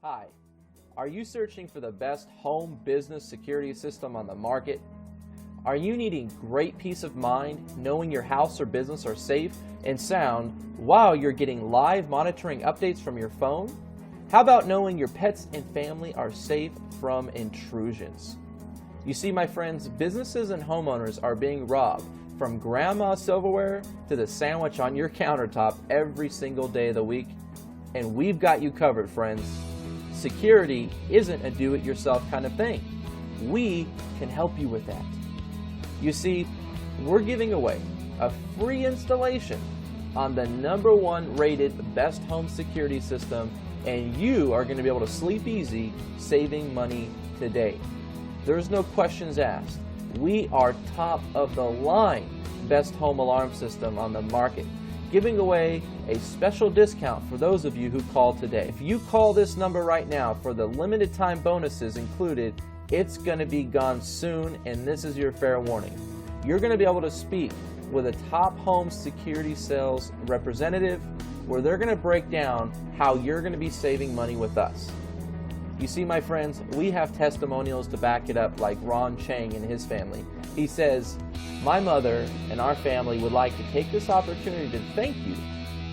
Hi, are you searching for the best home business security system on the market? Are you needing great peace of mind knowing your house or business are safe and sound while you're getting live monitoring updates from your phone? How about knowing your pets and family are safe from intrusions? You see, my friends, businesses and homeowners are being robbed from grandma's silverware to the sandwich on your countertop every single day of the week, and we've got you covered, friends. Security isn't a do-it-yourself kind of thing. We can help you with that. You see, we're giving away a free installation on the #1 rated best home security system, and you are going to be able to sleep easy saving money today. There's no questions asked. We are top of the line best home alarm system on the market, giving away a special discount for those of you who call today. If you call this number right now for the limited time bonuses included, it's going to be gone soon, and this is your fair warning. You're going to be able to speak with a top home security sales representative where they're going to break down how you're going to be saving money with us. You see, my friends, we have testimonials to back it up, like Ron Chang and his family. He says, "My mother and our family would like to take this opportunity to thank you.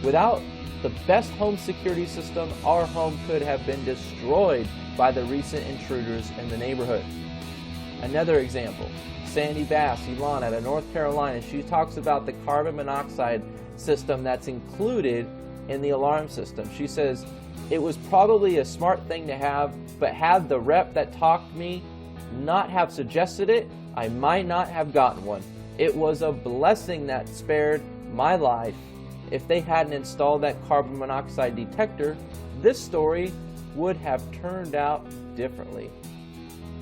Without the best home security system, our home could have been destroyed by the recent intruders in the neighborhood." Another example, Sandy Bass, Elon out of North Carolina, she talks about the carbon monoxide system that's included in the alarm system. She says, "It was probably a smart thing to have, but had the rep that talked to me not have suggested it, I might not have gotten one. It was a blessing that spared my life. If they hadn't installed that carbon monoxide detector, this story would have turned out differently."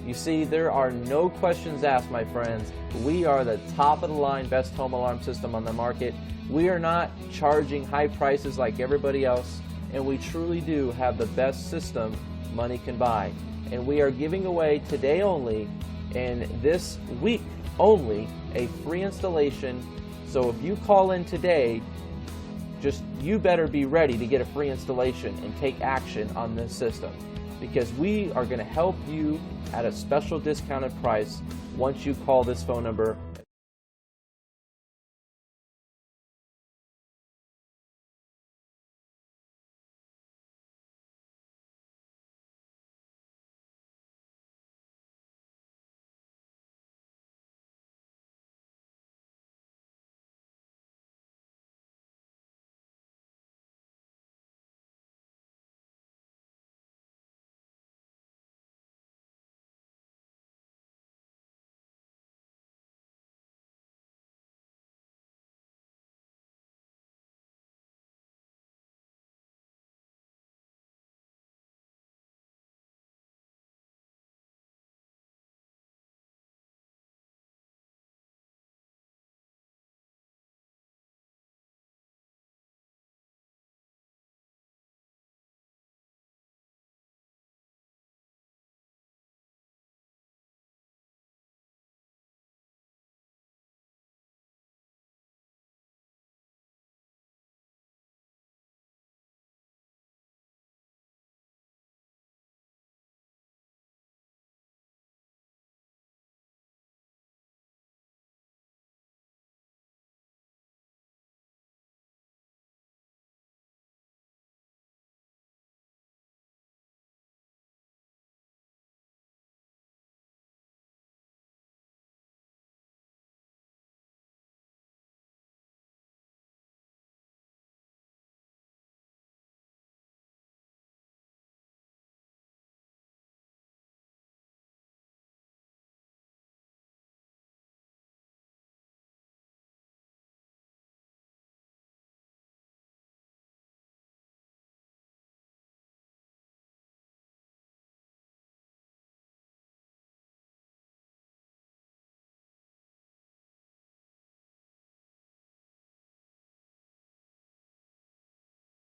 You see, there are no questions asked, my friends. We are the top of the line best home alarm system on the market. We are not charging high prices like everybody else, and we truly do have the best system money can buy. And we are giving away today only, and this week only, a free installation. So if you call in today, you better be ready to get a free installation and take action on this system, because we are going to help you at a special discounted price once you call this phone number